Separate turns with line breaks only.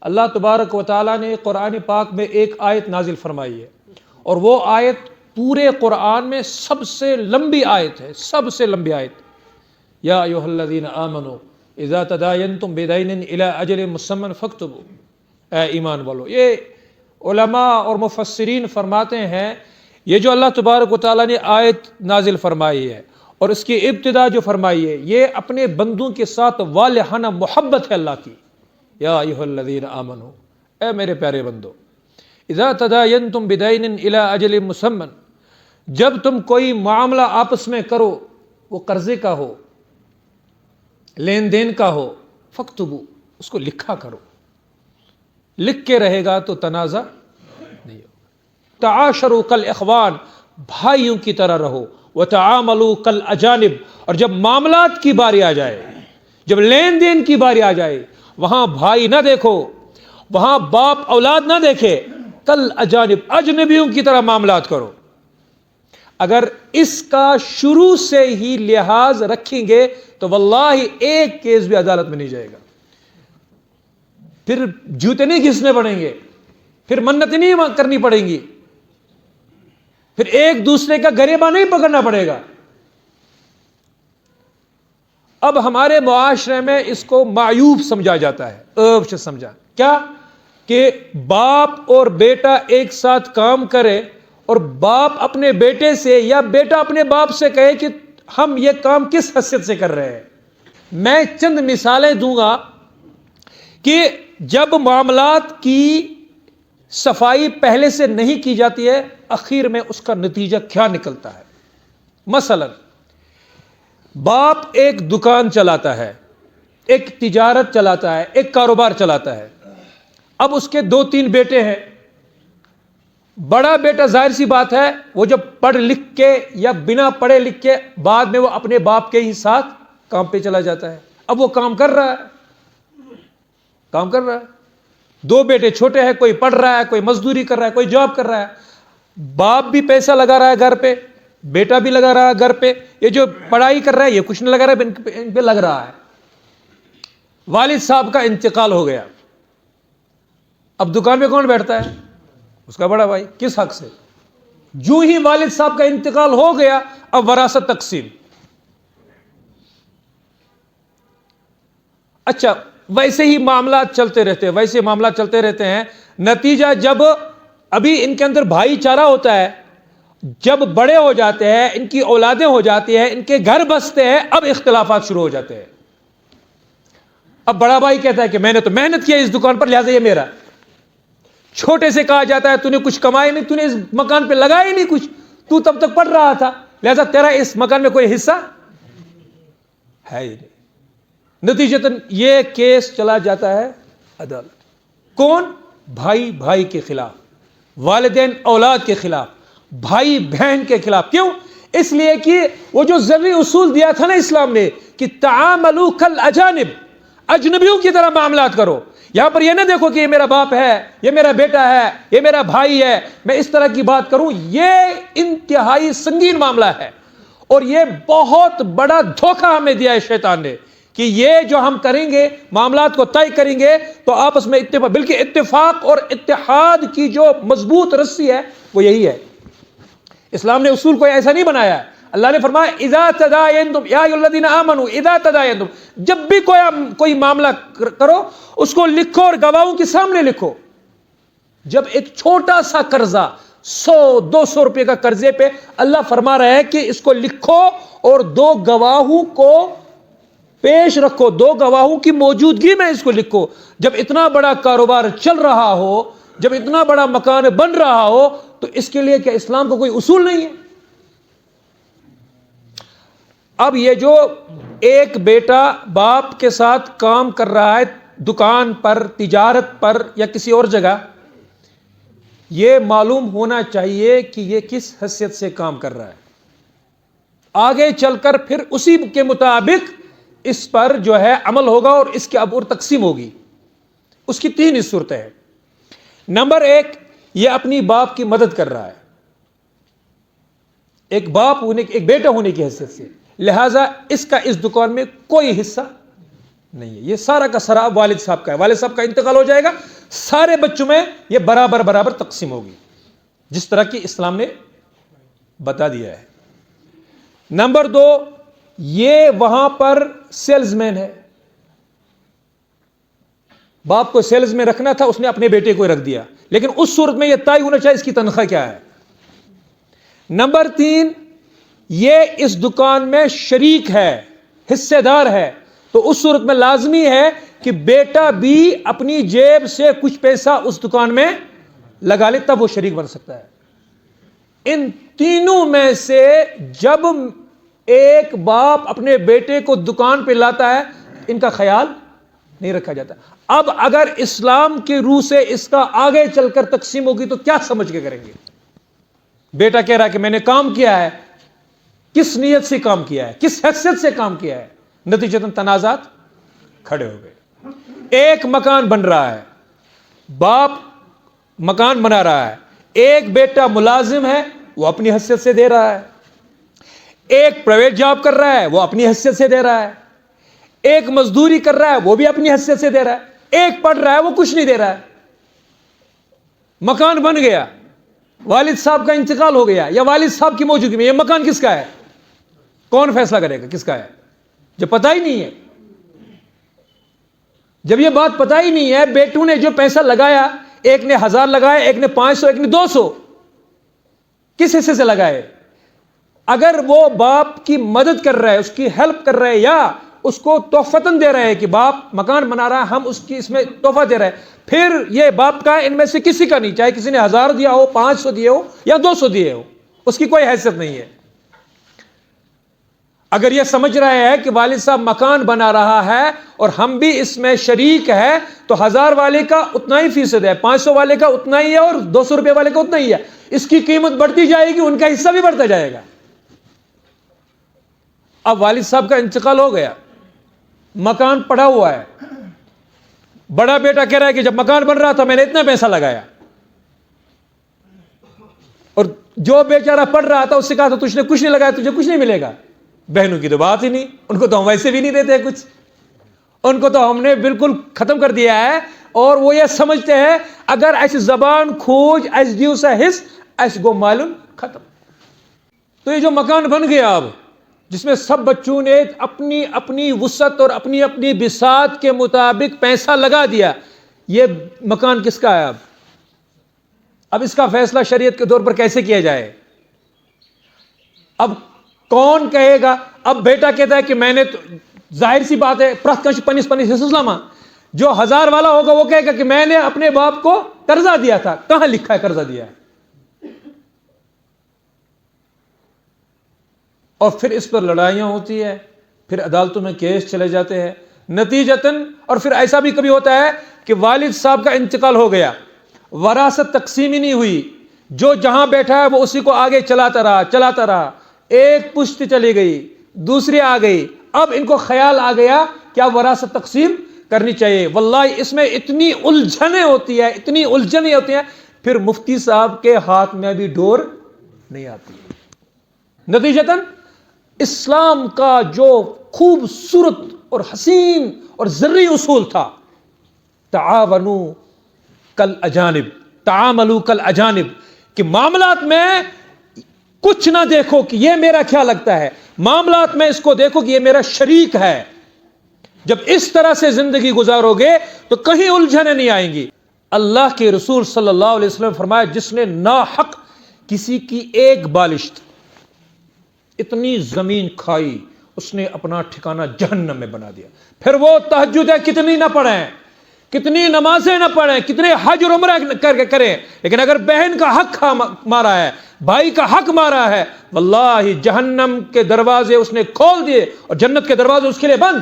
اللہ تبارک و تعالیٰ نے قرآن پاک میں ایک آیت نازل فرمائی ہے، اور وہ آیت پورے قرآن میں سب سے لمبی آیت ہے، سب سے لمبی آیت۔ یا ایھا الذین آمنوا اذا تداینتم بدین الی اجل مسمی فاکتبوا، اے ایمان والو۔ یہ علماء اور مفسرین فرماتے ہیں یہ جو اللہ تبارک و تعالیٰ نے آیت نازل فرمائی ہے اور اس کی ابتدا جو فرمائی ہے، یہ اپنے بندوں کے ساتھ والہانہ محبت ہے اللہ کی۔ یا ایھا الذین آمنوا، اے میرے پیارے بندو، اذا تداینتم بدین الی اجل مسمی، جب تم کوئی معاملہ آپس میں کرو، وہ قرضے کا ہو، لین دین کا ہو، فاکتبوا، اس کو لکھا کرو۔ لکھ کے رہے گا تو تنازع نہیں ہوگا۔ تعاشروا کالاخوان، بھائیوں کی طرح رہو۔ وتعاملوا کالاجانب، اور جب معاملات کی باری آ جائے، جب لین دین کی باری آ جائے، وہاں بھائی نہ دیکھو، وہاں باپ اولاد نہ دیکھے، کالاجانب، اجنبیوں کی طرح معاملات کرو۔ اگر اس کا شروع سے ہی لحاظ رکھیں گے تو واللہ ایک کیس بھی عدالت میں نہیں جائے گا، پھر جوتے نہیں گھسنے پڑیں گے، پھر منتیں نہیں کرنی پڑیں گی، پھر ایک دوسرے کا گریباں نہیں پکڑنا پڑے گا۔ اب ہمارے معاشرے میں اس کو معیوب سمجھا جاتا ہے، عیب سے سمجھا، کیا کہ باپ اور بیٹا ایک ساتھ کام کرے اور باپ اپنے بیٹے سے یا بیٹا اپنے باپ سے کہے کہ ہم یہ کام کس حیثیت سے کر رہے ہیں۔ میں چند مثالیں دوں گا کہ جب معاملات کی صفائی پہلے سے نہیں کی جاتی ہے، اخیر میں اس کا نتیجہ کیا نکلتا ہے۔ مثلا باپ ایک دکان چلاتا ہے، ایک تجارت چلاتا ہے، ایک کاروبار چلاتا ہے۔ اب اس کے 2-3 بیٹے ہیں۔ بڑا بیٹا ظاہر سی بات ہے وہ جب پڑھ لکھ کے یا بنا پڑھے لکھ کے بعد میں وہ اپنے باپ کے ہی ساتھ کام پہ چلا جاتا ہے۔ اب وہ کام کر رہا ہے۔ 2 بیٹے چھوٹے ہیں، کوئی پڑھ رہا ہے، کوئی مزدوری کر رہا ہے، کوئی جاب کر رہا ہے۔ باپ بھی پیسہ لگا رہا ہے گھر پہ، بیٹا بھی لگا رہا ہے گھر پہ۔ یہ جو پڑھائی کر رہا ہے یہ کچھ نہیں لگا رہا ہے، ان پہ لگ رہا ہے۔ والد صاحب کا انتقال ہو گیا، اب دکان پہ کون بیٹھتا ہے؟ اس کا بڑا بھائی۔ کس حق سے؟ جو ہی والد صاحب کا انتقال ہو گیا، اب وراثت تقسیم۔ اچھا، ویسے ہی معاملات چلتے رہتے ہیں۔ نتیجہ جب ابھی ان کے اندر بھائی چارہ ہوتا ہے، جب بڑے ہو جاتے ہیں، ان کی اولادیں ہو جاتی ہیں، ان کے گھر بستے ہیں، اب اختلافات شروع ہو جاتے ہیں۔ اب بڑا بھائی کہتا ہے کہ میں نے تو محنت کیا اس دکان پر، لہذا یہ میرا۔ چھوٹے سے کہا جاتا ہے تو نے کچھ کمایا نہیں، تو نے اس مکان پہ لگایا ہی نہیں کچھ، تو تب تک پڑھ رہا تھا، لہذا تیرا اس مکان میں کوئی حصہ ہے ہی نہیں۔ نتیجتاً یہ کیس چلا جاتا ہے عدالت۔ کون؟ بھائی بھائی کے خلاف، والدین اولاد کے خلاف، بھائی بہن کے خلاف۔ کیوں؟ اس لیے کہ وہ جو ذرعی اصول دیا تھا نا اسلام نے کہ تعاملوا کالاجانب، اجنبیوں کی طرح معاملات کرو۔ یہاں پر یہ نہ دیکھو کہ یہ میرا باپ ہے، یہ میرا بیٹا ہے، یہ میرا بھائی ہے، میں اس طرح کی بات کروں۔ یہ انتہائی سنگین معاملہ ہے، اور یہ بہت بڑا دھوکہ ہمیں دیا ہے شیطان نے کہ یہ جو ہم کریں گے، معاملات کو طے کریں گے تو آپس میں اتفاق، بلکہ اتفاق اور اتحاد کی جو مضبوط رسی ہے وہ یہی ہے۔ اسلام نے اصول کوئی ایسا نہیں بنایا ہے۔ اللہ نے فرمایا اذا تداینتم یا ایھا الذین آمنوا اذا تداینتم، جب بھی کوئی معاملہ کرو اس کو لکھو اور گواہوں کے سامنے لکھو۔ جب ایک چھوٹا سا قرضہ 100-200 روپے کا قرضے پہ اللہ فرما رہا ہے کہ اس کو لکھو اور 2 گواہوں کو پیش رکھو، 2 گواہوں کی موجودگی میں اس کو لکھو۔ جب اتنا بڑا کاروبار چل رہا ہو، جب اتنا بڑا مکان بن رہا ہو، تو اس کے لیے کیا اسلام کو کوئی اصول نہیں ہے؟ اب یہ جو ایک بیٹا باپ کے ساتھ کام کر رہا ہے دکان پر، تجارت پر یا کسی اور جگہ، یہ معلوم ہونا چاہیے کہ یہ کس حیثیت سے کام کر رہا ہے۔ آگے چل کر پھر اسی کے مطابق اس پر جو ہے عمل ہوگا اور اس کی اب اور تقسیم ہوگی۔ اس کی 3 صورتیں ہیں۔ نمبر 1، یہ اپنی باپ کی مدد کر رہا ہے، ایک باپ ہونے، ایک بیٹا ہونے کی حیثیت سے، لہذا اس کا اس دکان میں کوئی حصہ نہیں ہے. یہ سارا کا سارا والد صاحب کا ہے. والد صاحب کا انتقال ہو جائے گا, سارے بچوں میں یہ برابر برابر تقسیم ہوگی, جس طرح کی اسلام نے بتا دیا ہے. نمبر 2, یہ وہاں پر سیلز مین ہے. باپ کو سیلز میں رکھنا تھا, اس نے اپنے بیٹے کو رکھ دیا, لیکن اس صورت میں یہ طے ہونا چاہیے اس کی تنخواہ کیا ہے. نمبر 3, یہ اس دکان میں شریک ہے, حصے دار ہے, تو اس صورت میں لازمی ہے کہ بیٹا بھی اپنی جیب سے کچھ پیسہ اس دکان میں لگا لے, تب وہ شریک بن سکتا ہے. ان تینوں میں سے جب ایک باپ اپنے بیٹے کو دکان پہ لاتا ہے, ان کا خیال نہیں رکھا جاتا. اب اگر اسلام کی روح سے اس کا آگے چل کر تقسیم ہوگی تو کیا سمجھ کے کریں گے؟ بیٹا کہہ رہا ہے کہ میں نے کام کیا ہے, کس نیت سے کام کیا ہے, کس حیثیت سے کام کیا ہے, نتیجتاً تنازعات کھڑے ہو گئے. ایک مکان بن رہا ہے, باپ مکان بنا رہا ہے, ایک بیٹا ملازم ہے, وہ اپنی حیثیت سے دے رہا ہے, ایک پرائیویٹ جاب کر رہا ہے, وہ اپنی حیثیت سے دے رہا ہے, ایک مزدوری کر رہا ہے, وہ بھی اپنی حیثیت سے دے رہا ہے, ایک پڑھ رہا ہے, وہ کچھ نہیں دے رہا ہے. مکان بن گیا, والد صاحب کا انتقال ہو گیا یا والد صاحب کی موجودگی میں, یہ مکان کس کا ہے؟ کون فیصلہ کرے گا کس کا ہے؟ جب پتہ ہی نہیں ہے, جب یہ بات پتہ ہی نہیں ہے, بیٹوں نے جو پیسہ لگایا, ایک نے 1000 لگایا, ایک نے 500, ایک نے 200, کس حصے سے لگائے؟ اگر وہ باپ کی مدد کر رہا ہے, اس کی ہیلپ کر رہا ہے, یا اس کو تحفتاً دے رہے ہیں کہ باپ مکان بنا رہا ہے, ہم اس کی اس میں تحفہ دے رہے ہیں, پھر یہ باپ کا ان میں سے کسی کا نہیں, چاہے کسی نے 1000 دیا ہو, 500 دیے ہو یا 200 دیے ہو, اس کی کوئی حیثیت نہیں ہے. اگر یہ سمجھ رہے ہیں کہ والد صاحب مکان بنا رہا ہے اور ہم بھی اس میں شریک ہے, تو 1000 والے کا اتنا ہی فیصد ہے, 500 والے کا اتنا ہی ہے, اور 200 روپے والے کا اتنا ہی ہے, اس کی قیمت بڑھتی جائے گی, ان کا حصہ بھی بڑھتا جائے گا. اب والد صاحب کا انتقال ہو گیا, مکان پڑا ہوا ہے, بڑا بیٹا کہہ رہا ہے کہ جب مکان بن رہا تھا میں نے اتنا پیسہ لگایا, اور جو بیچارہ پڑھ رہا تھا اس سے کہا تھا تجھ نے کچھ نہیں لگایا, تجھے کچھ نہیں ملے گا. بہنوں کی تو بات ہی نہیں, ان کو تو ہم ویسے بھی نہیں دیتے کچھ, ان کو تو ہم نے بالکل ختم کر دیا ہے, اور وہ یہ سمجھتے ہیں اگر ایسی زبان کھوج ایس دیو سا حص ایس گو معلوم ختم. تو یہ جو مکان بن گیا اب, جس میں سب بچوں نے اپنی اپنی وسعت اور اپنی اپنی بساط کے مطابق پیسہ لگا دیا, یہ مکان کس کا ہے؟ اب اس کا فیصلہ شریعت کے طور پر کیسے کیا جائے؟ اب کون کہے گا؟ اب بیٹا کہتا ہے کہ میں نے, ظاہر سی بات ہے, پنس اسلامہ, جو 1000 والا ہوگا وہ کہے گا کہ میں نے اپنے باپ کو قرضہ دیا تھا. کہاں لکھا ہے قرضہ دیا ہے؟ اور پھر اس پر لڑائیاں ہوتی ہے, پھر عدالتوں میں کیس چلے جاتے ہیں نتیجتاً. اور پھر ایسا بھی کبھی ہوتا ہے کہ والد صاحب کا انتقال ہو گیا, وراثت تقسیم ہی نہیں ہوئی, جو جہاں بیٹھا ہے وہ اسی کو آگے چلاتا رہا, ایک پشت چلی گئی, دوسری آ گئی, اب ان کو خیال آ گیا کیا وراثت تقسیم کرنی چاہیے. واللہ اس میں اتنی الجھنیں ہوتی ہیں, پھر مفتی صاحب کے ہاتھ میں بھی ڈور نہیں آتی. نتیجتاً اسلام کا جو خوبصورت اور حسین اور زرعی اصول تھا, تعاملوا کل اجانب, کہ معاملات میں کچھ نہ دیکھو کہ یہ میرا کیا لگتا ہے, معاملات میں اس کو دیکھو کہ یہ میرا شریک ہے. جب اس طرح سے زندگی گزارو گے تو کہیں الجھنیں نہیں آئیں گی. اللہ کے رسول صلی اللہ علیہ وسلم فرمایا, جس نے ناحق کسی کی ایک بالشت اتنی زمین کھائی, اس نے اپنا ٹھکانہ جہنم میں بنا دیا. پھر وہ تہجد کتنی نہ پڑھیں, کتنی نمازیں نہ پڑھیں, کتنے حج اور عمرہ کر کے کریں, لیکن اگر بہن کا حق مارا ہے, بھائی کا حق مارا ہے, واللہ جہنم کے دروازے اس نے کھول دیے اور جنت کے دروازے اس کے لیے بند.